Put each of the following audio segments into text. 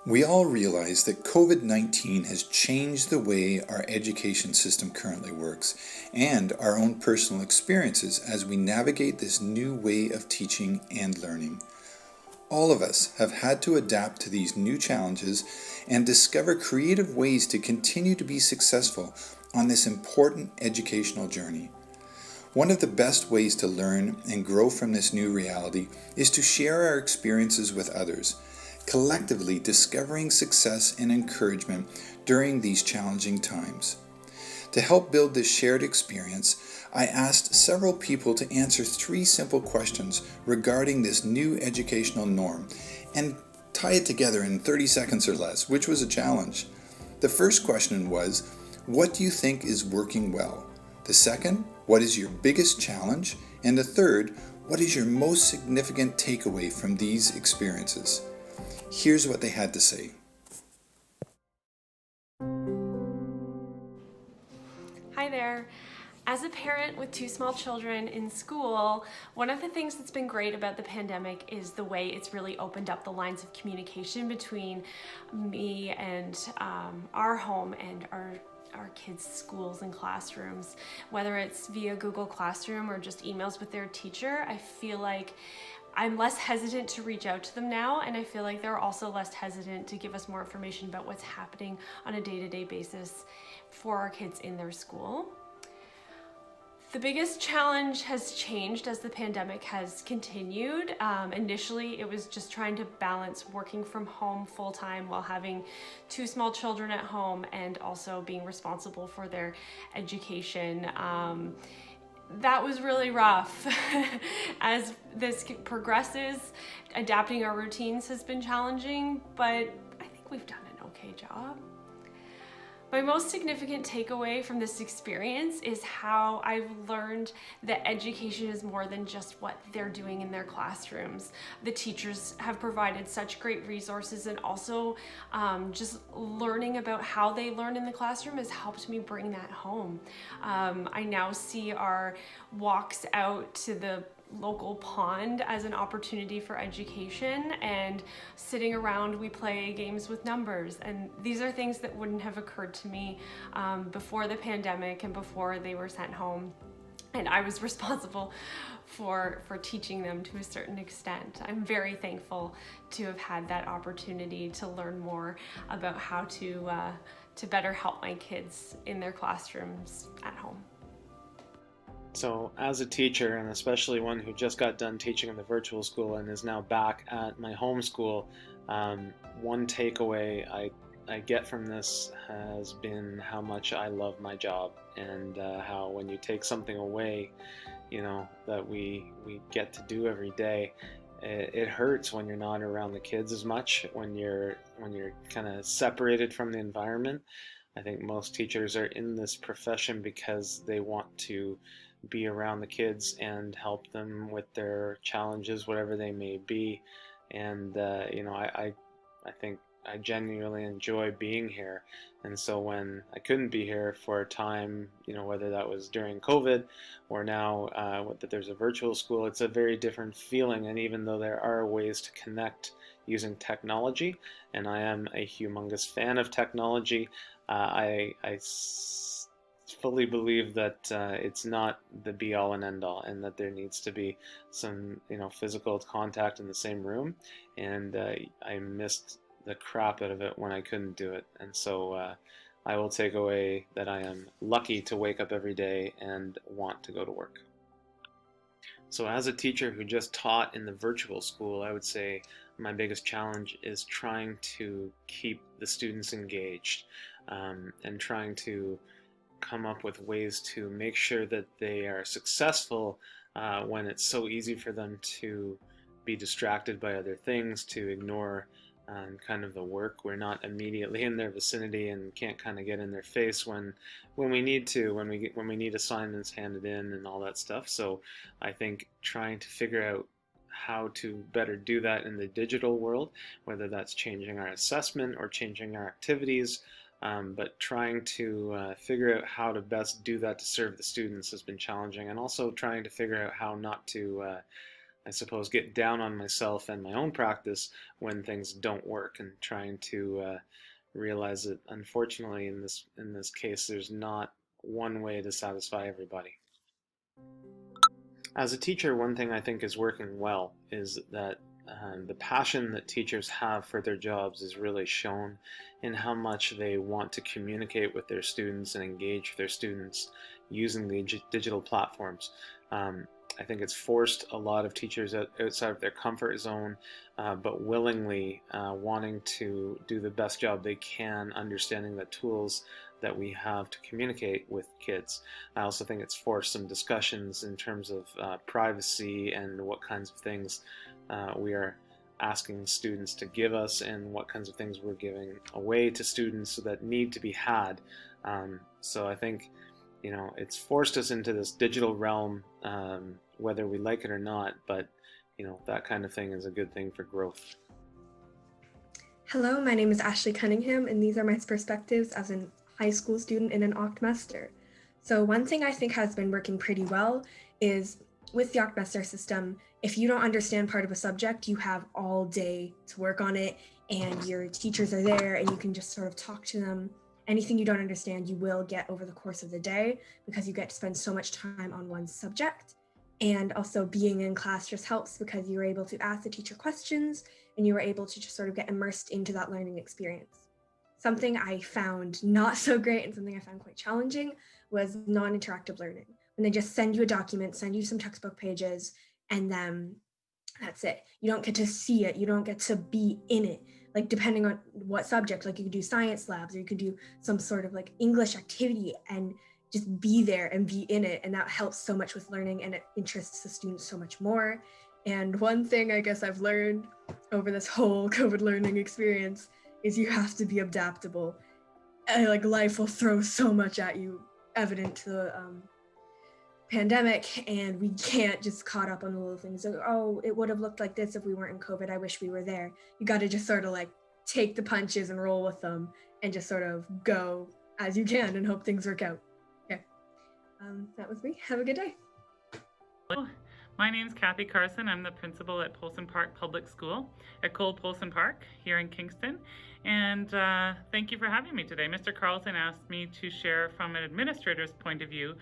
We all realize that COVID-19 has changed the way our education system currently works and our own personal experiences as we navigate this new way of teaching and learning. All of us have had to adapt to these new challenges and discover creative ways to continue to be successful on this important educational journey. One of the best ways to learn and grow from this new reality is to share our experiences with others, collectively discovering success and encouragement during these challenging times. To help build this shared experience, I asked several people to answer 3 simple questions regarding this new educational norm and tie it together in 30 seconds or less, which was a challenge. The first question was, what do you think is working well? The second, what is your biggest challenge? And the third, what is your most significant takeaway from these experiences? Here's what they had to say. Hi there. As a parent with 2 small children in school, one of the things that's been great about the pandemic is the way it's really opened up the lines of communication between me and our home and our kids' schools and classrooms. Whether it's via Google Classroom or just emails with their teacher, I feel like I'm less hesitant to reach out to them now, and I feel like they're also less hesitant to give us more information about what's happening on a day-to-day basis for our kids in their school. The biggest challenge has changed as the pandemic has continued. Initially, it was just trying to balance working from home full-time while having 2 small children at home and also being responsible for their education. That was really rough. As this progresses, adapting our routines has been challenging, but I think we've done an okay job. My most significant takeaway from this experience is how I've learned that education is more than just what they're doing in their classrooms. The teachers have provided such great resources, and also just learning about how they learn in the classroom has helped me bring that home. I now see our walks out to the local pond as an opportunity for education, and sitting around we play games with numbers, and these are things that wouldn't have occurred to me before the pandemic and before they were sent home and I was responsible for teaching them to a certain extent. I'm very thankful to have had that opportunity to learn more about how to better help my kids in their classrooms at home. So as a teacher, and especially one who just got done teaching in the virtual school and is now back at my home school, one takeaway I get from this has been how much I love my job, and how when you take something away, that we get to do every day, it hurts when you're not around the kids as much, when you're kind of separated from the environment. I think most teachers are in this profession because they want to be around the kids and help them with their challenges, whatever they may be. And I think I genuinely enjoy being here. And so when I couldn't be here for a time, whether that was during COVID or now that there's a virtual school, it's a very different feeling. And even though there are ways to connect using technology, and I am a humongous fan of technology, I fully believe that it's not the be all and end all, and that there needs to be some physical contact in the same room. And I missed the crap out of it when I couldn't do it. And so I will take away that I am lucky to wake up every day and want to go to work. So as a teacher who just taught in the virtual school, I would say my biggest challenge is trying to keep the students engaged, and trying to come up with ways to make sure that they are successful when it's so easy for them to be distracted by other things, to ignore kind of the work. We're not immediately in their vicinity and can't kind of get in their face when we need to, when we need assignments handed in and all that stuff. So I think trying to figure out how to better do that in the digital world, whether that's changing our assessment or changing our activities, but trying to figure out how to best do that to serve the students has been challenging, and also trying to figure out how not to I suppose, get down on myself and my own practice when things don't work, and trying to realize that unfortunately in this case there's not one way to satisfy everybody. As a teacher, one thing I think is working well is that the passion that teachers have for their jobs is really shown in how much they want to communicate with their students and engage with their students using the digital platforms. I think it's forced a lot of teachers outside of their comfort zone, but willingly wanting to do the best job they can, understanding the tools that we have to communicate with kids. I also think it's forced some discussions in terms of privacy and what kinds of things we are asking students to give us, and what kinds of things we're giving away to students that need to be had. So I think, it's forced us into this digital realm, whether we like it or not, but that kind of thing is a good thing for growth. Hello, my name is Ashleigh Cunningham, and these are my perspectives as a high school student in an octomester. So one thing I think has been working pretty well is with the octomester system, if you don't understand part of a subject, you have all day to work on it, and your teachers are there and you can just sort of talk to them. Anything you don't understand, you will get over the course of the day because you get to spend so much time on one subject. And also being in class just helps because you're able to ask the teacher questions and you were able to just sort of get immersed into that learning experience. Something I found not so great and something I found quite challenging was non-interactive learning. When they just send you a document, send you some textbook pages, and then that's it. You don't get to see it. You don't get to be in it. Like depending on what subject, like you could do science labs or you could do some sort of like English activity and just be there and be in it. And that helps so much with learning and it interests the students so much more. And one thing I guess I've learned over this whole COVID learning experience is you have to be adaptable. Like life will throw so much at you, evident to the pandemic, and we can't just caught up on the little things. Like, oh, it would have looked like this if we weren't in COVID. I wish we were there. You got to just sort of like take the punches and roll with them and just sort of go as you can and hope things work out. Okay. That was me. Have a good day. Hello, my name is Cathy Carson. I'm the principal at Polson Park Public School at Cole Polson Park here in Kingston. And thank you for having me today. Mr. Carlson asked me to share from an administrator's point of view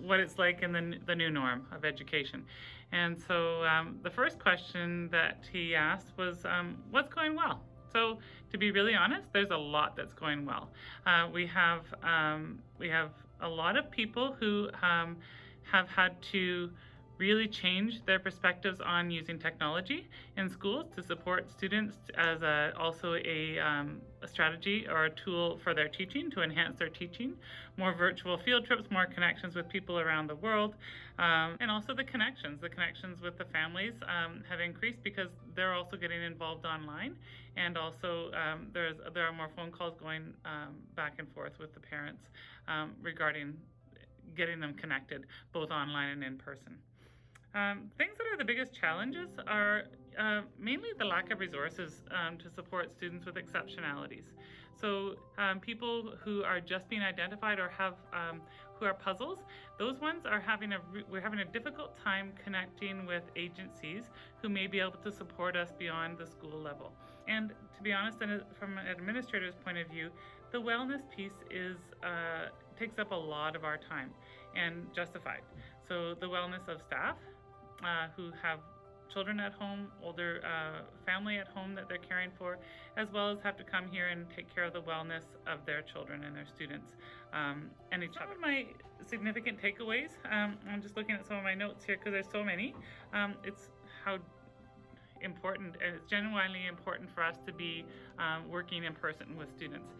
what it's like in the new norm of education. And so the first question that he asked was, what's going well? So to be really honest, there's a lot that's going well. We have a lot of people who have had to really change their perspectives on using technology in schools to support students as also a strategy or a tool for their teaching, to enhance their teaching. More virtual field trips, more connections with people around the world, and also the connections with the families have increased because they're also getting involved online, and also there are more phone calls going back and forth with the parents regarding getting them connected both online and in person. Things that are the biggest challenges are mainly the lack of resources to support students with exceptionalities. So people who are just being identified or have who are puzzles, those ones are we're having a difficult time connecting with agencies who may be able to support us beyond the school level. And to be honest, from an administrator's point of view, the wellness piece takes up a lot of our time, and justified. So the wellness of staff who have children at home, older family at home that they're caring for, as well as have to come here and take care of the wellness of their children and their students and each other. Some of my significant takeaways, I'm just looking at some of my notes here because there's so many. It's how important, and it's genuinely important for us to be working in person with students.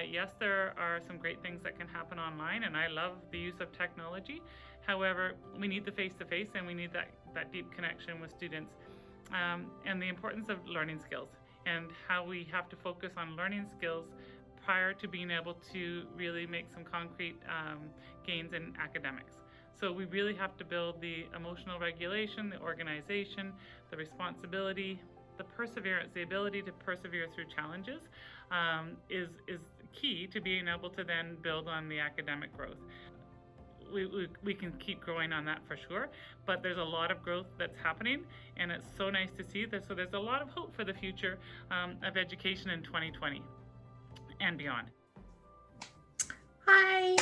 Yes, there are some great things that can happen online, and I love the use of technology. However, we need the face-to-face, and we need that deep connection with students, and the importance of learning skills, and how we have to focus on learning skills prior to being able to really make some concrete gains in academics. So we really have to build the emotional regulation, the organization, the responsibility, the perseverance, the ability to persevere through challenges is key to being able to then build on the academic growth. we can keep growing on that for sure, but there's a lot of growth that's happening, and it's so nice to see this. So there's a lot of hope for the future of education in 2020 and beyond. Hi,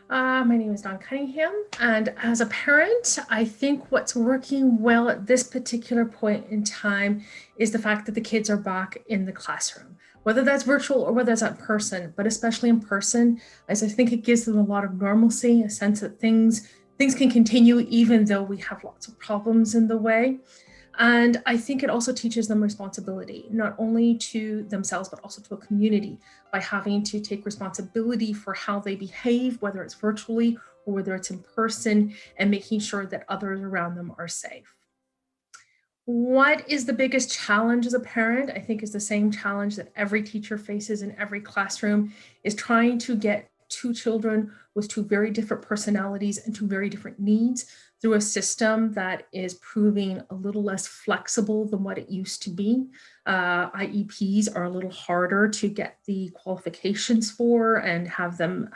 my name is Jon Cunningham, and as a parent, I think what's working well at this particular point in time is the fact that the kids are back in the classroom, whether that's virtual or whether it's in person, but especially in person, as I think it gives them a lot of normalcy, a sense that things can continue even though we have lots of problems in the way. And I think it also teaches them responsibility, not only to themselves, but also to a community, by having to take responsibility for how they behave, whether it's virtually or whether it's in person, and making sure that others around them are safe. What is the biggest challenge as a parent? I think is the same challenge that every teacher faces in every classroom, is trying to get two children with two very different personalities and two very different needs through a system that is proving a little less flexible than what it used to be. IEPs are a little harder to get the qualifications for and have them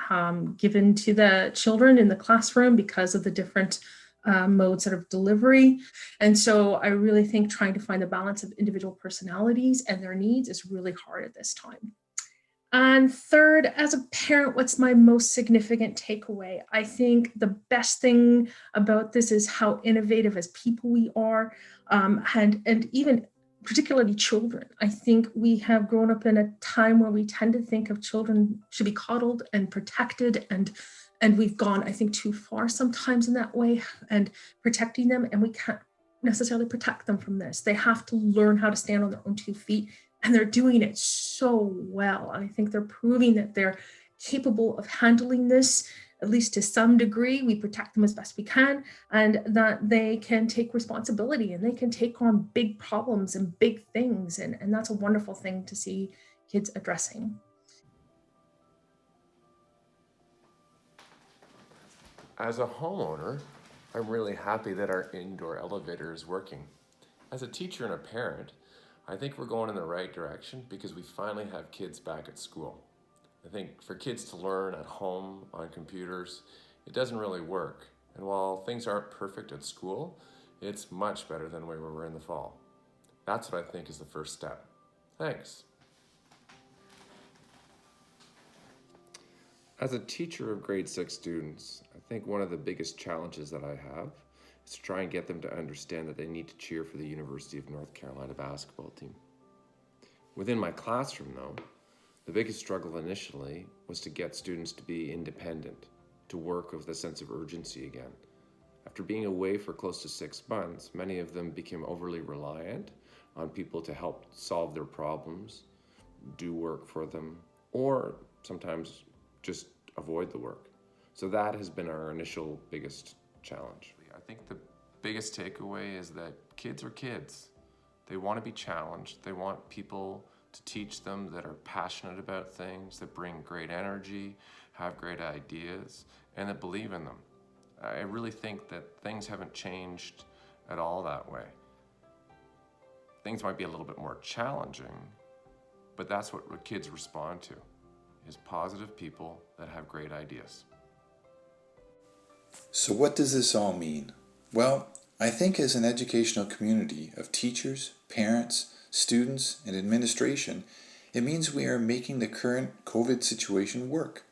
given to the children in the classroom because of the different modes of delivery. And so I really think trying to find the balance of individual personalities and their needs is really hard at this time. And third, as a parent, what's my most significant takeaway? I think the best thing about this is how innovative as people we are, and even particularly children. I think we have grown up in a time where we tend to think of children should be coddled and protected, and we've gone, I think, too far sometimes in that way and protecting them, and we can't necessarily protect them from this. They have to learn how to stand on their own 2 feet. And they're doing it so well. I think they're proving that they're capable of handling this, at least to some degree. We protect them as best we can, and that they can take responsibility and they can take on big problems and big things. And that's a wonderful thing to see kids addressing. As a homeowner, I'm really happy that our indoor elevator is working. As a teacher and a parent, I think we're going in the right direction because we finally have kids back at school. I think for kids to learn at home on computers, it doesn't really work. And while things aren't perfect at school, it's much better than where we were in the fall. That's what I think is the first step. Thanks. As a teacher of grade 6 students, I think one of the biggest challenges that I have is to try and get them to understand that they need to cheer for the University of North Carolina basketball team. Within my classroom, though, the biggest struggle initially was to get students to be independent, to work with a sense of urgency again. After being away for close to 6 months, many of them became overly reliant on people to help solve their problems, do work for them, or sometimes just avoid the work. So that has been our initial biggest challenge. I think the biggest takeaway is that kids are kids. They want to be challenged. They want people to teach them that are passionate about things, that bring great energy, have great ideas, and that believe in them. I really think that things haven't changed at all that way. Things might be a little bit more challenging, but that's what kids respond to, is positive people that have great ideas. So what does this all mean? Well, I think as an educational community of teachers, parents, students, and administration, it means we are making the current COVID situation work.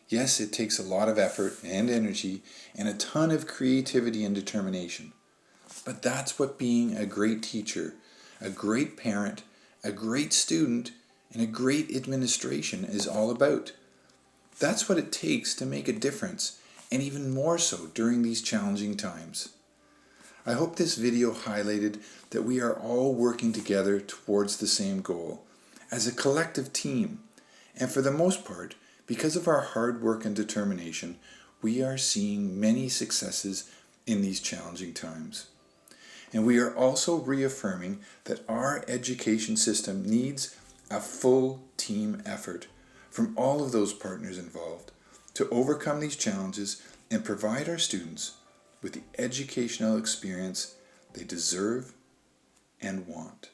Yes, it takes a lot of effort and energy and a ton of creativity and determination. But that's what being a great teacher, a great parent, a great student, and a great administration is all about. That's what it takes to make a difference, and even more so during these challenging times. I hope this video highlighted that we are all working together towards the same goal, as a collective team. And for the most part, because of our hard work and determination, we are seeing many successes in these challenging times. And we are also reaffirming that our education system needs a full team effort from all of those partners involved to overcome these challenges and provide our students with the educational experience they deserve and want.